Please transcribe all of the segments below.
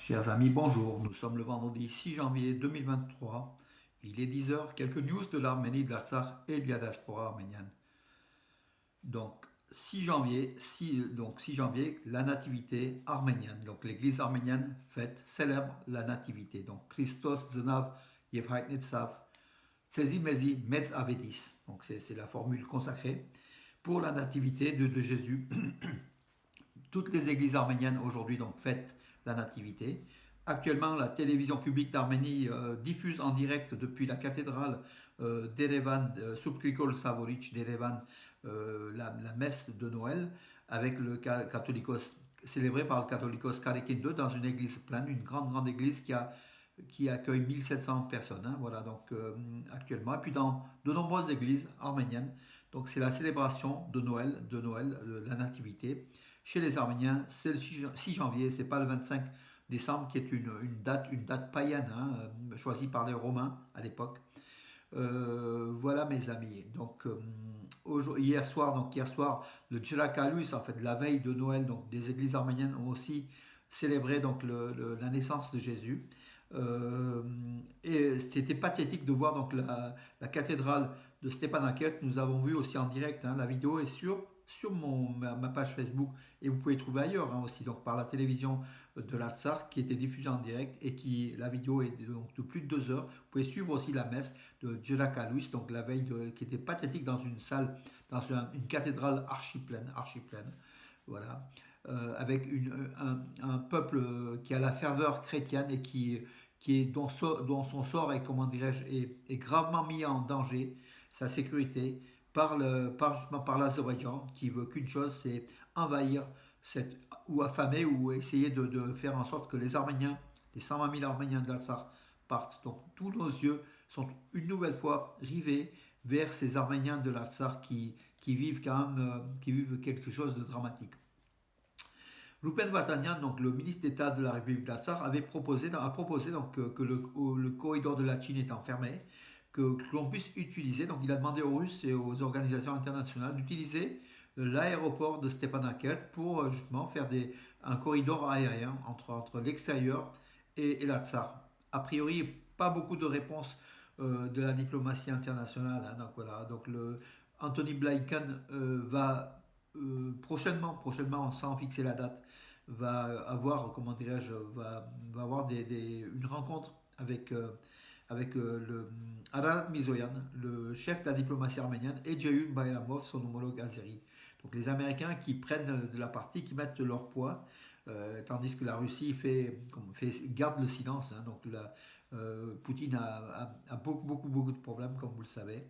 Chers amis, bonjour. Nous sommes le vendredi 6 janvier 2023. Il est 10 heures. Quelques news de l'Arménie, de l'Artsakh et de la diaspora arménienne. Donc 6 janvier, 6 janvier, la nativité arménienne. Donc l'église arménienne célèbre la nativité. Donc Christos Zenav Yevhaïtnetsav Tsezimezi Metz Avedis. Donc c'est la formule consacrée pour la nativité de Jésus. Toutes les églises arméniennes aujourd'hui donc fêtent la nativité. Actuellement, la télévision publique d'Arménie diffuse en direct depuis la cathédrale d'Erevan, Subkrikol Savoric d'Erevan, la messe de Noël avec le catholicos célébré par le catholicos Karekin II dans une église pleine, une grande église qui accueille 1700 personnes. Hein, voilà, donc actuellement. Et puis dans de nombreuses églises arméniennes, donc c'est la célébration de Noël, la nativité. Chez les Arméniens, c'est le 6 janvier, c'est pas le 25 décembre qui est une date païenne, hein, choisie par les Romains à l'époque. Voilà mes amis. Donc hier soir, le Djerakalus, en fait, la veille de Noël, donc des églises arméniennes ont aussi célébré donc la naissance de Jésus. Euh, et c'était pathétique de voir donc la cathédrale de Stepanakert. Nous avons vu aussi en direct, hein, la vidéo est sur ma page Facebook et vous pouvez trouver ailleurs, hein, aussi donc par la télévision de l'Artsakh qui était diffusée en direct et la vidéo est donc de plus de 2 heures. Vous pouvez suivre aussi la messe de Djeraka Louis, donc la veille qui était pathétique dans une salle, une cathédrale archi pleine, voilà, avec un peuple qui a la ferveur chrétienne et dont son sort est, comment dirais-je, est gravement mis en danger, sa sécurité, justement par l'Azerbaïdjan, qui veut qu'une chose, c'est envahir ou affamer ou essayer de faire en sorte que les Arméniens, les 120 000 Arméniens d'Al-Sar partent. Donc tous nos yeux sont une nouvelle fois rivés vers ces Arméniens de l'Artsakh qui vivent quand même, qui vivent quelque chose de dramatique. Rupen Vartanian, donc le ministre d'État de la République d'Artsakh, a proposé donc que le corridor de la Chine est enfermé, que l'on puisse utiliser. Donc il a demandé aux Russes et aux organisations internationales d'utiliser l'aéroport de Stepanakert pour justement faire un corridor aérien entre l'extérieur et l'Artsakh. A priori, pas beaucoup de réponses de la diplomatie internationale. Hein, donc voilà, donc Anthony Blinken prochainement, sans fixer la date, va avoir, comment dirais-je, va avoir une rencontre avec le Ararat Mizoyan, le chef de la diplomatie arménienne, et Ceyhun Bayramov, son homologue azéri. Donc les Américains qui prennent de la partie, qui mettent leur poids, tandis que la Russie garde le silence. Hein, donc Poutine a beaucoup de problèmes, comme vous le savez.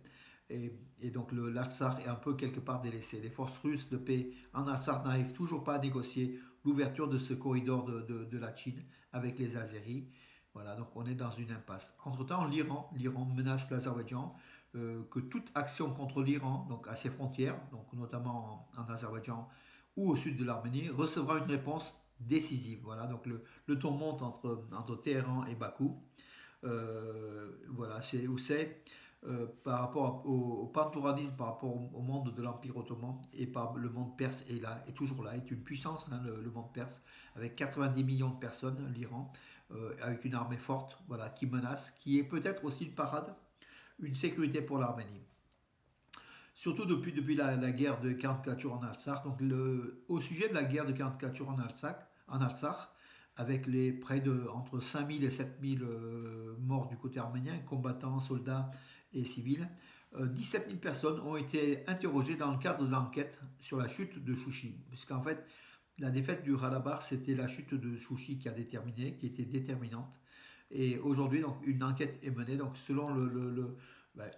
Et donc l'Artsakh est un peu quelque part délaissé. Les forces russes de paix en Artsakh n'arrivent toujours pas à négocier l'ouverture de ce corridor de la Chine avec les Azéris. Voilà, donc on est dans une impasse. Entre-temps, l'Iran menace l'Azerbaïdjan que toute action contre l'Iran, donc à ses frontières, donc notamment en Azerbaïdjan ou au sud de l'Arménie, recevra une réponse décisive. Voilà, donc le ton monte entre Téhéran et Bakou. Voilà, c'est où c'est par rapport au pantouradisme, par rapport au monde de l'Empire ottoman et par le monde perse est toujours là, est une puissance, hein, le monde perse, avec 90 millions de personnes, l'Iran, avec une armée forte, voilà, qui menace, qui est peut-être aussi une parade, une sécurité pour l'Arménie. Surtout depuis la guerre de 44 jours en Artsakh. Donc au sujet de la guerre de 44 jours en Artsakh, avec les près de entre 5000 et 7000 morts du côté arménien, combattants, soldats et civils, 17 000 personnes ont été interrogées dans le cadre de l'enquête sur la chute de Chouchi. Puisqu'en fait, la défaite du Karabakh, c'était la chute de Chouchi qui qui était déterminante. Et aujourd'hui, donc, une enquête est menée. Donc, selon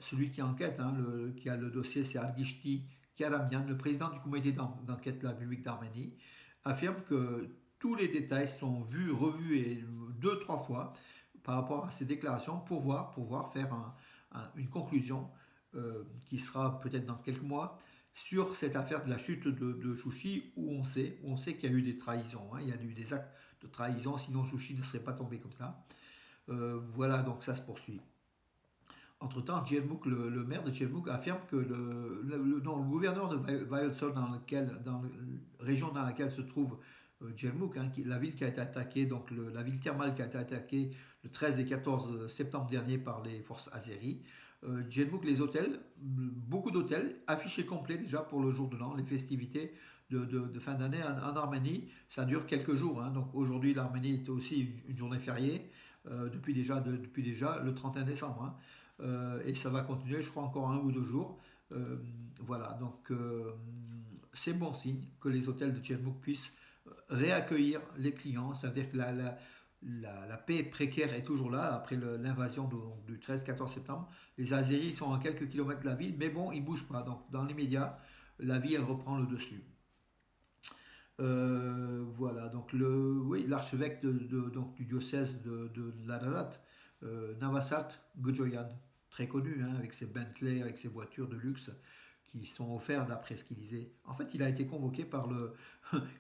celui qui enquête, hein, qui a le dossier, c'est Argishti Karamian, le président du comité d'enquête de la République d'Arménie, affirme que tous les détails sont revus et deux, trois fois par rapport à ces déclarations pour voir faire une conclusion qui sera peut-être dans quelques mois sur cette affaire de la chute de Chouchi où on sait qu'il y a eu des trahisons, hein, il y a eu des actes de trahison, sinon Chouchi ne serait pas tombé comme ça. Voilà, donc ça se poursuit. Entre-temps, le maire de Djermouk affirme que le gouverneur de Vayotsol, dans la région dans laquelle se trouve Djermouk, hein, la ville qui a été attaquée, donc la ville thermale qui a été attaquée le 13 et 14 septembre dernier par les forces azéries. Djermouk, les hôtels, beaucoup d'hôtels, affichés complets déjà pour le jour de l'an, les festivités de fin d'année en Arménie. Ça dure quelques jours, hein. Donc aujourd'hui, l'Arménie est aussi une journée fériée depuis déjà le 31 décembre, hein. Et ça va continuer, je crois, encore 1 ou 2 jours. Voilà, donc c'est bon signe que les hôtels de Tchernobyl puissent réaccueillir les clients. Ça veut dire que la paix précaire est toujours là après l'invasion du 13-14 septembre. Les Azéris sont à quelques kilomètres de la ville, mais bon, ils ne bougent pas. Donc dans l'immédiat, la vie, elle reprend le dessus. Voilà, donc oui, l'archevêque donc, du diocèse de l'Ararat, Navasat Gojoyan, très connu, hein, avec ses Bentley, avec ses voitures de luxe qui sont offertes d'après ce qu'il disait. En fait, il a été convoqué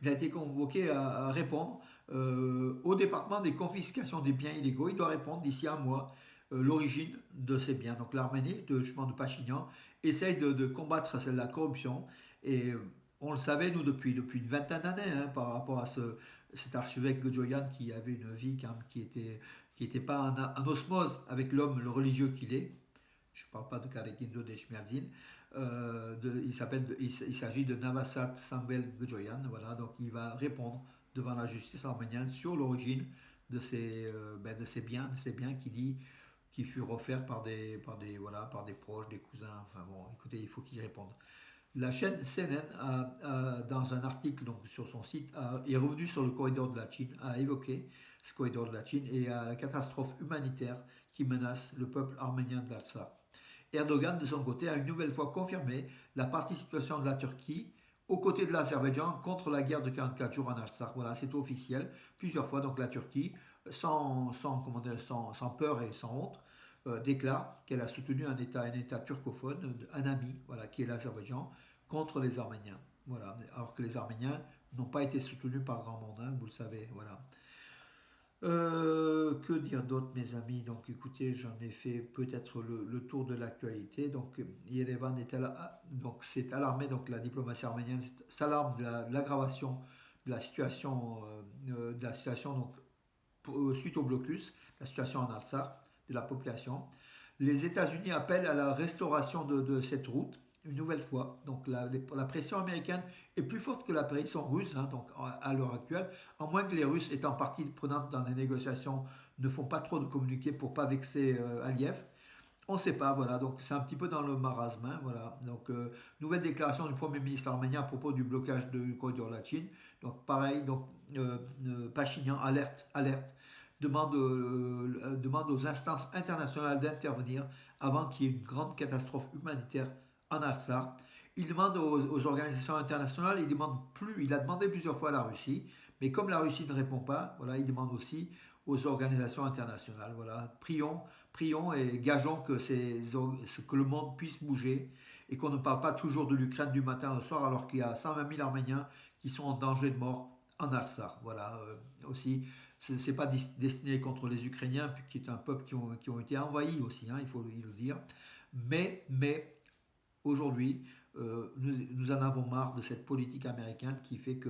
il a été convoqué à répondre au département des confiscations des biens illégaux. Il doit répondre d'ici un mois l'origine de ces biens. Donc l'Arménie, justement de Pachinian, essaye de combattre la corruption et on le savait, nous, depuis une vingtaine d'années, hein, par rapport à cet archevêque Gojoyan qui avait une vie quand même, qui était pas en osmose avec l'homme, le religieux qu'il est. Je ne parle pas de Karekindo Deshmiadzin. Il s'agit de Navasat Sambel Gojoyan. Voilà, donc il va répondre devant la justice arménienne sur l'origine de ces biens qui furent offerts par des proches, des cousins. Enfin bon, écoutez, il faut qu'il réponde. La chaîne CNN, dans un article donc, sur son site, est revenue sur le corridor de la Chine, a évoqué ce corridor de la Chine et à la catastrophe humanitaire qui menace le peuple arménien de l'Artsakh. Erdogan, de son côté, a une nouvelle fois confirmé la participation de la Turquie aux côtés de l'Azerbaïdjan contre la guerre de 44 jours en Artsakh. Voilà, c'est officiel. Plusieurs fois, donc la Turquie, sans peur et sans honte, déclare qu'elle a soutenu un État turcophone, un ami, voilà, qui est l'Azerbaïdjan, contre les Arméniens. Voilà, alors que les Arméniens n'ont pas été soutenus par grand monde, hein, vous le savez. Voilà. Que dire d'autre, mes amis? Donc, écoutez, j'en ai fait peut-être le tour de l'actualité. Donc, Yerevan s'est alarmé. Donc, la diplomatie arménienne s'alarme de l'aggravation de la situation donc, suite au blocus, la situation en Artsakh de la population. Les États-Unis appellent à la restauration de cette route une nouvelle fois. Donc la pression américaine est plus forte que la pression russe, hein, donc à l'heure actuelle, à moins que les Russes, étant partie prenante dans les négociations, ne font pas trop de communiqués pour pas vexer Aliyev. On ne sait pas, voilà, donc c'est un petit peu dans le marasme, hein, voilà. Donc nouvelle déclaration du Premier ministre arménien à propos du blocage du corridor de la Chine. Donc pareil, donc Pachinian alerte, demande aux instances internationales d'intervenir avant qu'il y ait une grande catastrophe humanitaire en Artsakh. Il demande aux organisations internationales, il a demandé plusieurs fois à la Russie, mais comme la Russie ne répond pas, voilà, il demande aussi aux organisations internationales. Voilà, prions et gageons que le monde puisse bouger et qu'on ne parle pas toujours de l'Ukraine du matin au soir alors qu'il y a 120 000 Arméniens qui sont en danger de mort en Artsakh. Voilà, aussi, c'est pas destiné contre les Ukrainiens, qui est un peuple qui ont été envahis aussi, hein, il faut le dire. Mais aujourd'hui, nous en avons marre de cette politique américaine qui fait que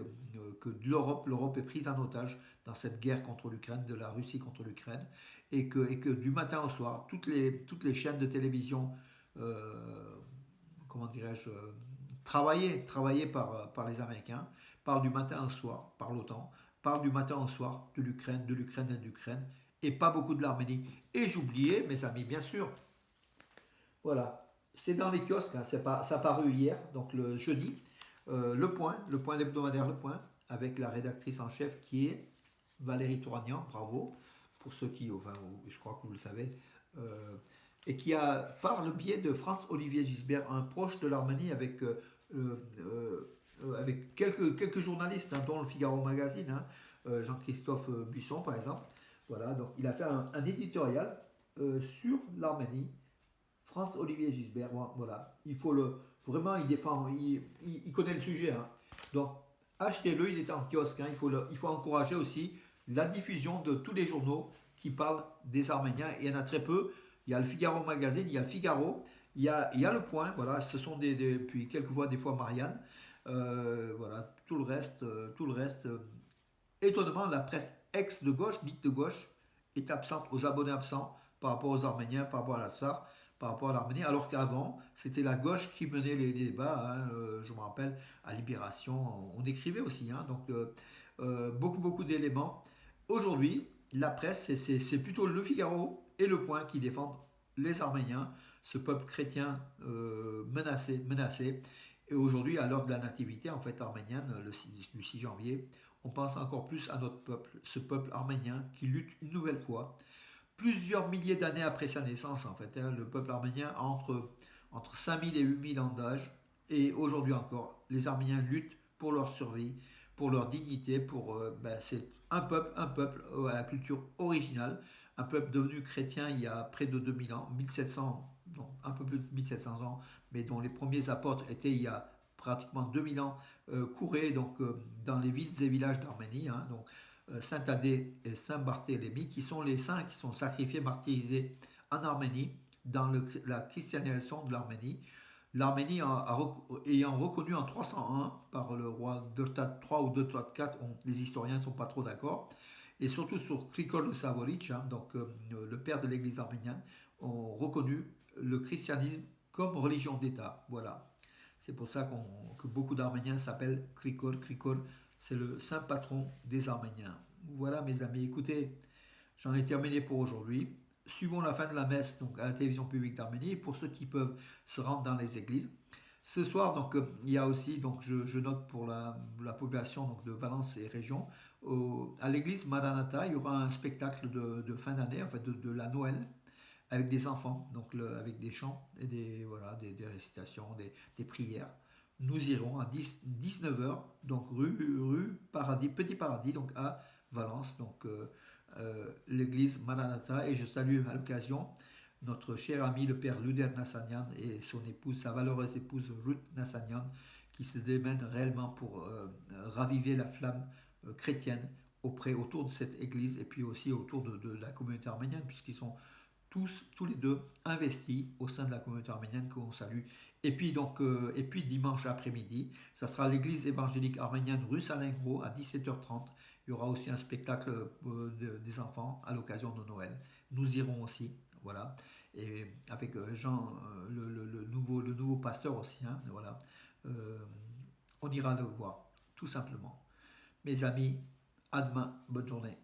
l'Europe est prise en otage dans cette guerre contre l'Ukraine, de la Russie contre l'Ukraine, et que du matin au soir, toutes les chaînes de télévision, comment dirais-je, travaillées par les Américains, parlent du matin au soir, par l'OTAN, parlent du matin au soir de l'Ukraine, et de l'Ukraine, et pas beaucoup de l'Arménie. Et j'oubliais, mes amis, bien sûr, voilà, c'est dans les kiosques, hein, ça a paru hier, donc le jeudi, le point hebdomadaire Le Point, avec la rédactrice en chef qui est Valérie Touragnan, bravo, pour ceux enfin, je crois que vous le savez, et qui a, par le biais de Franz-Olivier Gisbert, un proche de l'Arménie avec quelques journalistes, hein, dont le Figaro Magazine, hein, Jean-Christophe Buisson par exemple, voilà, donc il a fait un éditorial sur l'Arménie. Franz-Olivier Gisbert, voilà, vraiment, il défend, il connaît le sujet, hein. Donc, achetez-le, il est en kiosque, hein. Il faut encourager aussi la diffusion de tous les journaux qui parlent des Arméniens. Il y en a très peu. Il y a le Figaro Magazine, il y a le Figaro, il y a le Point, voilà, ce sont puis quelquefois des fois Marianne, voilà, tout le reste, étonnamment, la presse ex de gauche, dite de gauche, est absente, aux abonnés absents par rapport aux Arméniens, par rapport à l'Artsakh, par rapport à l'Arménie, alors qu'avant, c'était la gauche qui menait les débats. Hein, je me rappelle, à Libération, on écrivait aussi. Hein, donc, beaucoup d'éléments. Aujourd'hui, la presse, c'est plutôt Le Figaro et Le Point qui défendent les Arméniens, ce peuple chrétien menacé. Et aujourd'hui, à l'heure de la nativité en fait arménienne, le 6 janvier, on pense encore plus à notre peuple, ce peuple arménien qui lutte une nouvelle fois, plusieurs milliers d'années après sa naissance en fait. Hein, le peuple arménien a entre 5000 et 8000 ans d'âge, et aujourd'hui encore, les Arméniens luttent pour leur survie, pour leur dignité, c'est un peuple à la culture originale, un peuple devenu chrétien il y a près de 2000 ans, 1700, non, un peu plus de 1700 ans, mais dont les premiers apôtres étaient il y a pratiquement 2000 ans, couraient donc dans les villes et villages d'Arménie, hein, donc Saint Thaddée et Saint Barthélemy, qui sont les saints qui sont sacrifiés, martyrisés en Arménie, dans la christianisation de l'Arménie. L'Arménie ayant reconnu en 301 par le roi Dotad III ou Dotad IV, les historiens ne sont pas trop d'accord, et surtout sur Krikol Savorich, hein, donc le père de l'église arménienne, ont reconnu le christianisme comme religion d'État. Voilà. C'est pour ça que beaucoup d'Arméniens s'appellent Krikol. Krikol, c'est le saint patron des Arméniens. Voilà mes amis, écoutez, j'en ai terminé pour aujourd'hui. Suivons la fin de la messe donc, à la télévision publique d'Arménie pour ceux qui peuvent se rendre dans les églises. Ce soir, donc, il y a aussi, donc, je note pour la population donc, de Valence et région, à l'église Maranatha, il y aura un spectacle de fin d'année, en fait, de la Noël, avec des enfants, donc avec des chants et voilà, des récitations, des prières. Nous irons à 19h, donc rue Paradis, Petit Paradis, donc à Valence, donc l'église Maranatha. Et je salue à l'occasion notre cher ami le père Luder Nassanian et son épouse, sa valeureuse épouse Ruth Nassanian, qui se démènent réellement pour raviver la flamme chrétienne autour de cette église et puis aussi autour de la communauté arménienne, puisqu'ils sont tous les deux investis au sein de la communauté arménienne que l'on salue. Et puis dimanche après-midi, ça sera l'église évangélique arménienne rue Salingro à 17h30. Il y aura aussi un spectacle des enfants à l'occasion de Noël. Nous irons aussi, voilà. Et avec Jean, le nouveau pasteur aussi, hein, voilà. Euh, on ira le voir, tout simplement. Mes amis, à demain, bonne journée.